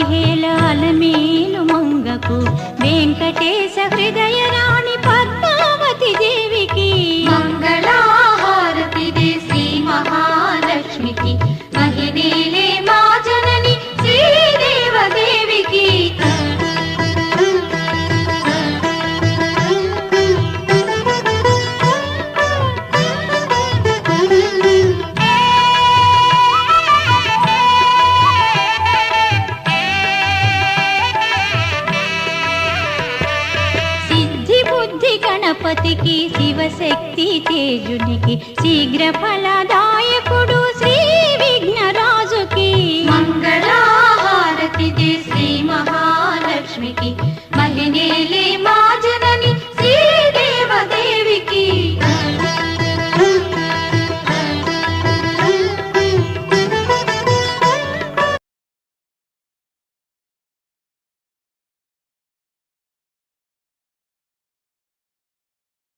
పదిహేల అలమేలు మంగకు వెంకటేశ హృదయ రాణి పద్మావతి దేవికి మంగళహారతి దే శ్రీ మహాలక్ష్మికి మహిళలే మా జనని శ్రీదేవదేవికి గణపతికి శివశక్తి తేజునికి శీఘ్ర ఫలదాయకుడు శ్రీ